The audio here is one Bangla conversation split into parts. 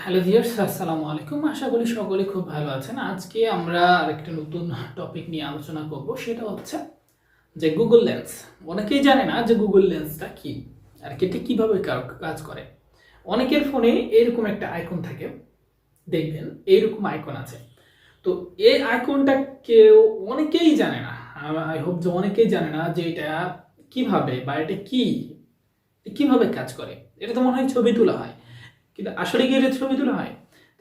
হ্যালো ভিউয়ার্স, আসসালামু আলাইকুম। আশা করি সকলে খুব ভালো আছেন। আজকে আমরা আরেকটা নতুন টপিক নিয়ে আলোচনা করব। সেটা হচ্ছে যে গুগল লেন্স। অনেকেই জানে না যে গুগল লেন্সটা কি আর এটা কিভাবে কাজ করে। অনেকের ফোনে এরকম একটা আইকন থাকে, দেখবেন এইরকম আইকন আছে। তো এই আইকনটা কেউ অনেকেই জানে না। আই হোপ যে অনেকেই জানে না যে এটা কিভাবে বা এটা কিভাবে কাজ করে। এটা তো মনে হয় ছবি তোলা হয়, কিন্তু আসলে কি এটা ছবি তোলা হয়?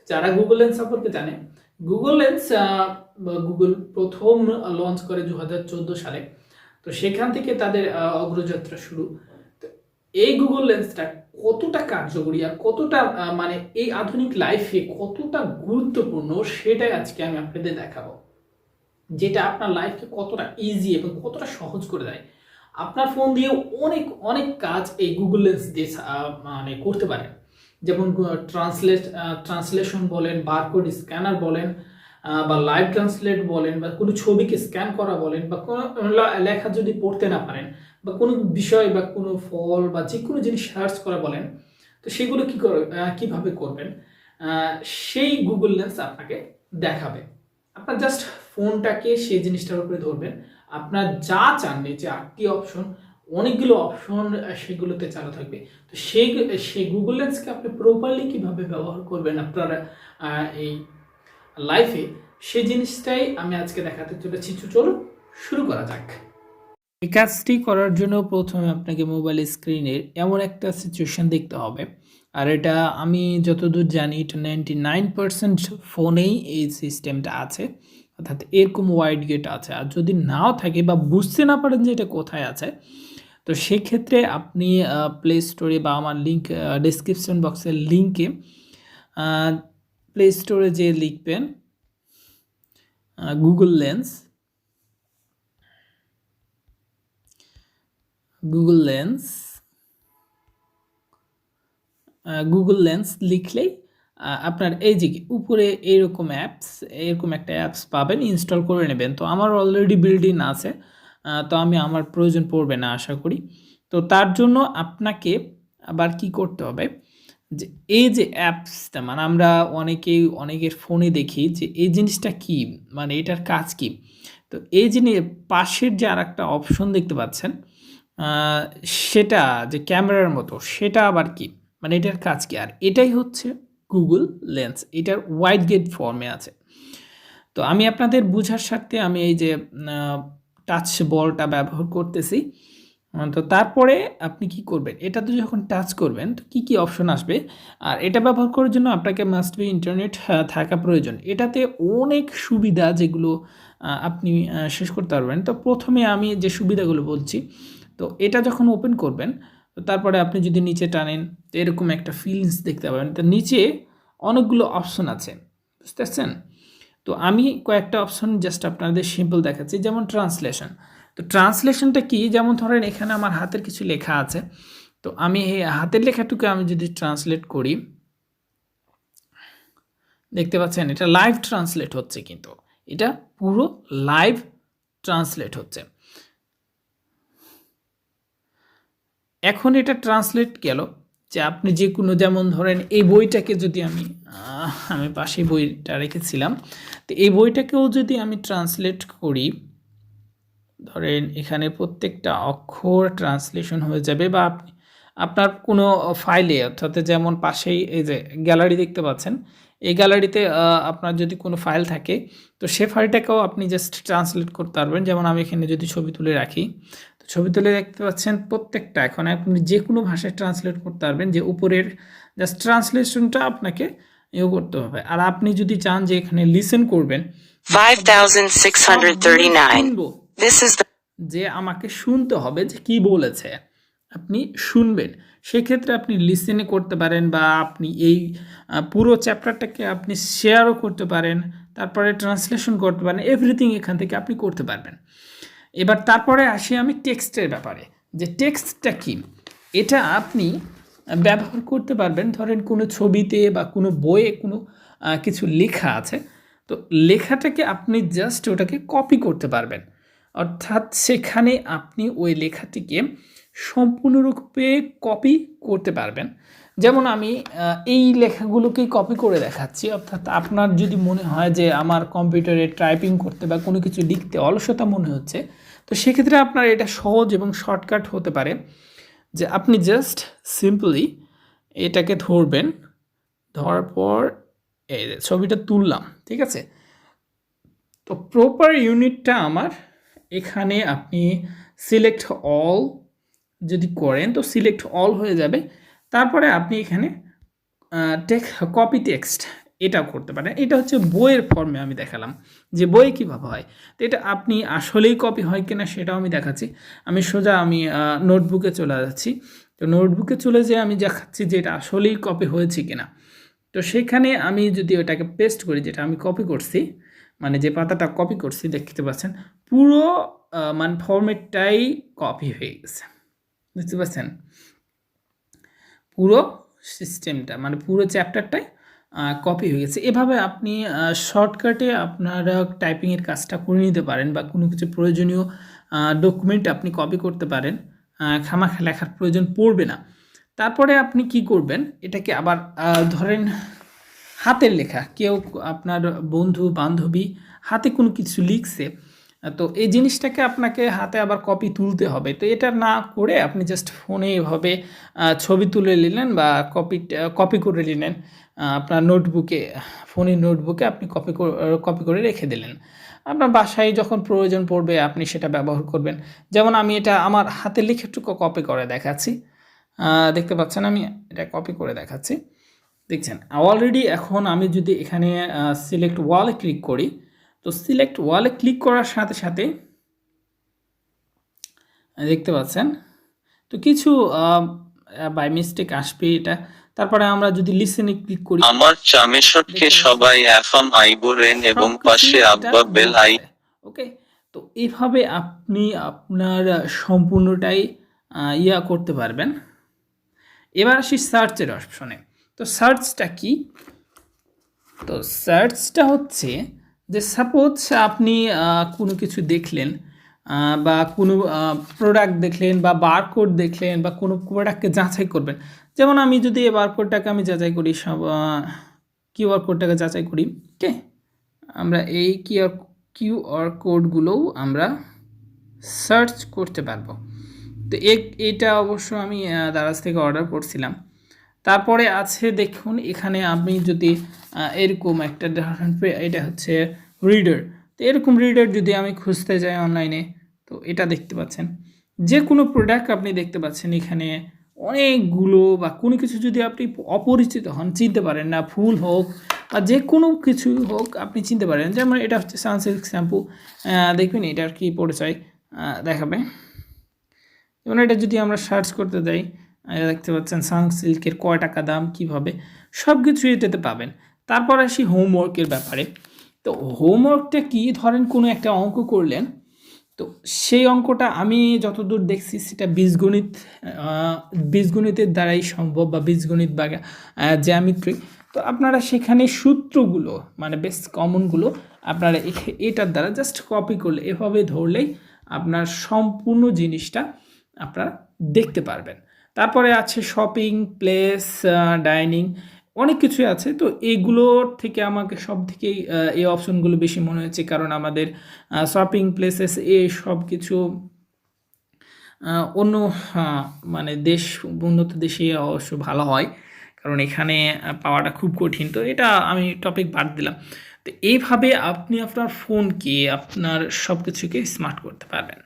যারা গুগল লেন্স সম্পর্কে জানে, গুগল লেন্স গুগল প্রথম লঞ্চ করে 2014 সালে। তো সেখান থেকে তাদের অগ্রযাত্রা শুরু। তো এই গুগল লেন্সটা কতটা কার্যকরী আর কতটা মানে এই আধুনিক লাইফে কতটা গুরুত্বপূর্ণ, সেটাই আজকে আমি আপনাদের দেখাবো। যেটা আপনার লাইফকে কতটা ইজি এবং কতটা সহজ করে দেয়। আপনার ফোন দিয়ে অনেক অনেক কাজ এই গুগল লেন্স দিয়ে মানে করতে পারেন। যেমন ট্রান্সলেশন বলেন, বারকোড স্ক্যানার বলেন, বা লাইভ ট্রান্সলেট বলেন, বা কোনো ছবিকে স্ক্যান করা বলেন, বা কোনো লেখা যদি পড়তে না পারেন, বা কোনো বিষয় বা কোনো ফল বা যে কোনো জিনিস সার্চ করা বলেন, তো সেগুলো কিভাবে করবেন, সেই গুগল লেন্স আপনাকে দেখাবে। আপনার জাস্ট ফোনটাকে সেই জিনিসটার উপরে ধরবেন, আপনার যা চান নিচে 8টি অপশন, অনেকগুলো অপশন সেগুলোতে চালু থাকবে। তো সেই গুগল লেন্সকে আপনি প্রপারলি কিভাবে ব্যবহার করবেন আপনার এই লাইফে, সেই জিনিসটাই আমি আজকে দেখাতে চলেছি। চলুন শুরু করা যাক। এই কাজটি করার জন্য প্রথমে আপনাকে মোবাইল স্ক্রিনের এমন একটা সিচুয়েশন দেখতে হবে, আর এটা আমি যতদূর জানি এটা 99% ফোনেই এই সিস্টেমটা আছে, অর্থাৎ এরকম ওয়াইড গেট আছে। আর যদি নাও থাকে বা বুঝতে না পারেন যে এটা কোথায় আছে, তো সেক্ষেত্রে আপনি প্লে স্টোরে বা আমার লিঙ্ক ডিসক্রিপশন বক্সের লিঙ্কে প্লে স্টোরে যে লিখবেন Google Lens, Google Lens Google Lens লিখলেই আপনার এই যে উপরে এরকম একটা অ্যাপস পাবেন, ইনস্টল করে নেবেন। তো আমার অলরেডি বিল্ড ইন আছে, তো আমার প্রয়োজন পড়বে না আশা করি। তো তার জন্য আপনাকে আবার কি করতে হবে, যে এই যে অ্যাপসটা মানে আমরা অনেকের ফোনে দেখি যে এই জিনিসটা কি, মানে এটার কাজ কি। তো এই জিনিস পাশের যে আর একটা অপশন দেখতে পাচ্ছেন, সেটা যে ক্যামেরার মতো, সেটা আবার কি, মানে এটার কাজ কি। আর এটাই হচ্ছে গুগল লেন্স, এটার ওয়াইড গেট ফর্মে আছে। তো আমি আপনাদের বোঝার স্বার্থে আমি এই যে টাচ বলটা ব্যবহার করতেছি। তো তারপরে আপনি কি করবেন, এটাতে যখন টাচ করবেন তো কী কী অপশন আসবে, আর এটা ব্যবহার করার জন্য আপনাকে মাস্ট বি ইন্টারনেট থাকা প্রয়োজন। এটাতে অনেক সুবিধা যেগুলো আপনি শেষ করতে পারবেন। তো প্রথমে আমি যে সুবিধাগুলো বলছি, তো এটা যখন ওপেন করবেন, তো তারপরে আপনি যদি নিচে টানেন তো এরকম একটা ফিলিংস দেখতে পাবেন। তো নিচে অনেকগুলো অপশন আছে, বুঝতে পারছেন? তো আমি কয়েকটা অপশন জাস্ট আপনাদের সিম্পল দেখাচ্ছি, যেমন ট্রান্সলেশন। তো ট্রান্সলেশনটা কি, যেমন ধরেন এখানে আমার হাতের কিছু লেখা আছে, তো আমি এই হাতের লেখাটুকু আমি যদি ট্রান্সলেট করি, দেখতে পাচ্ছেন এটা লাইভ ট্রান্সলেট হচ্ছে, কিন্তু এটা পুরো লাইভ ট্রান্সলেট হচ্ছে। এখন এটা ট্রান্সলেট গেল যে আপনি যে কোনো, যেমন ধরেন এই বইটাকে যদি আমি পাশে বইটা রেখেছিলাম, তো এই বইটাকেও যদি আমি ট্রান্সলেট করি, ধরেন এখানে প্রত্যেকটা অক্ষর ট্রান্সলেশন হয়ে যাবে, বা আপনার কোনো ফাইলে, অর্থাৎ যেমন পাশেই এই যে গ্যালারি দেখতে পাচ্ছেন, এই গ্যালারিতে আপনার যদি কোনো ফাইল থাকে, তো সে ফাইলটাকেও আপনি জাস্ট ট্রান্সলেট করতে পারবেন। যেমন আমি এখানে যদি ছবি তুলে রাখি, তো ছবি তুলে দেখতে পাচ্ছেন প্রত্যেকটা এখন আপনি যে কোনো ভাষায় ট্রান্সলেট করতে পারবেন, যে উপরের জাস্ট ট্রান্সলেশনটা আপনাকে করতে হবে। আর আপনি যদি চান যে এখানে লিসেন করবেন, 5639 This is the যে আমাকে শুনতে হবে যে কি বলেছে, আপনি শুনবেন, সেক্ষেত্রে আপনি লিসেনে করতে পারেন, বা আপনি এই পুরো চ্যাপ্টারটাকে আপনি শেয়ারও করতে পারেন, তারপরে ট্রান্সলেশন করতে পারেন, এভরিথিং এখান থেকে আপনি করতে পারবেন। এবার তারপরে আসি আমি টেক্সটের ব্যাপারে, যে টেক্সটটা কি, এটা আপনি ব্যবহার করতে পারবেন। ধরেন কোনো ছবিতে বা কোনো বইয়ে কোনো কিছু লেখা আছে, তো লেখাটাকে আপনি জাস্ট ওটাকে কপি করতে পারবেন, অর্থাৎ সেখানে আপনি ওই লেখাটিকে সম্পূর্ণরূপে কপি করতে পারবেন। যেমন আমি এই লেখাগুলোকেই কপি করে দেখাচ্ছি, অর্থাৎ আপনার যদি মনে হয় যে আমার কম্পিউটারে টাইপিং করতে বা কোনো কিছু লিখতে অলসতা মনে হচ্ছে, তো সেক্ষেত্রে আপনার এটা সহজ এবং শর্টকাট হতে পারে যে আপনি জাস্ট সিম্পলি এটাকে ধরবেন, ধরার পর এই যে ছবিটা তুললাম, ঠিক আছে। তো প্রপার ইউনিটটা আমার এখানে আপনি সিলেক্ট অল যদি করেন তো সিলেক্ট অল হয়ে যাবে। তারপরে আপনি এখানে কপি টেক্সট এটাও করতে পারেন। এটা হচ্ছে বইয়ের ফর্মে আমি দেখালাম যে বই কীভাবে হয়। তো এটা আপনি আসলেই কপি হয় কিনা সেটাও আমি দেখাচ্ছি। আমি সোজা নোটবুকে চলে যাচ্ছি। তো নোটবুকে চলে যেয়ে আমি দেখাচ্ছি যে এটা আসলেই কপি হয়েছে কিনা। তো সেখানে আমি যদি ওটাকে পেস্ট করি, যেটা আমি কপি করছি, মানে যে পাতাটা কপি করছি দেখতে পাচ্ছেন পুরো মানে ফরম্যাটটাই কপি হয়ে গেছে, বুঝতে পারছেন। পুরো সিস্টেমটা মানে পুরো চ্যাপ্টারটাই কপি হয়ে গেছে। এভাবে আপনি শর্টকাটে আপনার টাইপিংয়ের কাজটা করে নিতে পারেন, বা কোনো কিছু প্রয়োজনীয় ডকুমেন্ট আপনি কপি করতে পারেন, খামাখা লেখার প্রয়োজন পড়বে না। তারপরে আপনি কি করবেন, এটাকে আবার ধরেন হাতের লেখা, কেউ আপনার বন্ধু বান্ধবী হাতে কোনো কিছু লিখছে, তো এই জিনিসটাকে আপনাকে হাতে আবার কপি তুলতে হবে। তো এটা না করে আপনি জাস্ট ফোনে এভাবে ছবি তুলে নিলেন বা কপি করে নিলেন আপনার নোটবুকে, ফোনের নোটবুকে আপনি কপি করে রেখে দিলেন। আপনার বাসায় যখন প্রয়োজন পড়বে আপনি সেটা ব্যবহার করবেন। যেমন আমি এটা আমার হাতে লিখেটুকু কপি করে দেখাচ্ছি, দেখতে পাচ্ছেন আমি এটা কপি করে দেখাচ্ছি, দেখছেন অলরেডি। এখন আমি যদি এখানে সিলেক্ট ওয়ালে ক্লিক করি, তো সিলেক্ট ওয়ালে ক্লিক করার সাথে সাথে দেখতে পাচ্ছেন তো কিছু বাই মিস্টেক আসবে এটা। তারপরে আমরা যদি লিসেনে ক্লিক করি, আমার চামেশটকে সবাই এখন আইবুরেন এবং পাশে আব্বা বেল আই। ওকে, তো এইভাবে আপনি আপনার সম্পূর্ণটাই করতে পারবেন। এবার আসি সার্চের অপশনে। তো সার্চটা কি? তো সার্চটা হচ্ছে যে সাপোজ আপনি কোনো কিছু দেখলেন, বা কোনো প্রোডাক্ট দেখলেন বা বারকোড দেখলেন বা কোনো প্রোডাক্টকে যাচাই করবেন। যেমন আমি যদি এই বারকোডটাকে আমি যাচাই করি, সব কিউআর কোডটাকে যাচাই করি, ওকে, আমরা এই কিউআর কোডগুলোও আমরা সার্চ করতে পারবো। তো এটা অবশ্য আমি দারাজ থেকে অর্ডার করছিলাম। তারপরে আছে দেখুন এখানে আপনি যদি এরকম একটা এটা হচ্ছে রিডার, তো এরকম রিডার যদি আমি খুঁজতে যাই অনলাইনে, তো এটা দেখতে পাচ্ছেন যে কোনো প্রোডাক্ট আপনি দেখতে পাচ্ছেন এখানে অনেকগুলো, বা কোনো কিছু যদি আপনি অপরিচিত হন, চিনতে পারেন না, ফুল হোক বা যে কোনো কিছু হোক আপনি চিনতে পারেন। যেমন এটা হচ্ছে সানসিল্ক শ্যাম্পু, দেখবেন এটার কি পরিচয় দেখাবে। যেমন এটা যদি আমরা সার্চ করতে যাই, দেখতে পাচ্ছেন সানসিল্কের কয় টাকা দাম, কিভাবে, সব কিছু এটাতে পাবেন। তারপর আসি হোমওয়ার্কের ব্যাপারে। তো হোমওয়ার্কটা কি, ধরেন কোনো একটা অঙ্ক করলেন, তো সেই অঙ্কটা আমি যতদূর দেখছি সেটা বীজগণিতের দ্বারাই সম্ভব, বা বীজগণিত বা জ্যামিট্রি। তো আপনারা সেখানে সূত্রগুলো মানে বেশ কমনগুলো আপনারা এটার দ্বারা জাস্ট কপি করলে, এভাবে ধরলেই আপনার সম্পূর্ণ জিনিসটা আপনারা দেখতে পারবেন। তারপরে আছে শপিং প্লেস, ডাইনিং, অনেক কিছুই আছে। তো এইগুলোর থেকে আমাকে সব থেকেই এই অপশনগুলো বেশি মনে হয়েছে, কারণ আমাদের শপিং প্লেসেস এই সব কিছু অন্য মানে উন্নত দেশে অবশ্য ভালো হয়, কারণ এখানে পাওয়াটা খুব কঠিন। তো এটা আমি টপিক বাদ দিলাম। তো এইভাবে আপনি আপনার ফোনকে আপনার সব কিছুকে স্মার্ট করতে পারবেন।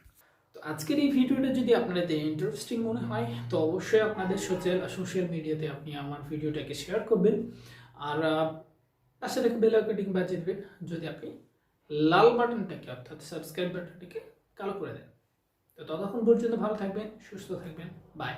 তো আজকের এই ভিডিওটা যদি আপনাদের ইন্টারেস্টিং মনে হয় তো অবশ্যই আপনাদের সোশ্যাল মিডিয়াতে আপনি আমার ভিডিওটাকে শেয়ার করবেন, আর পাশে থেকে বেল আইকনটি বাজিয়ে দেবেন যদি আপনি লাল বাটনটাকে অর্থাৎ সাবস্ক্রাইব বাটনটাকে কালো করে দেন। তো ততক্ষণ পর্যন্ত ভালো থাকবেন, সুস্থ থাকবেন, বাই।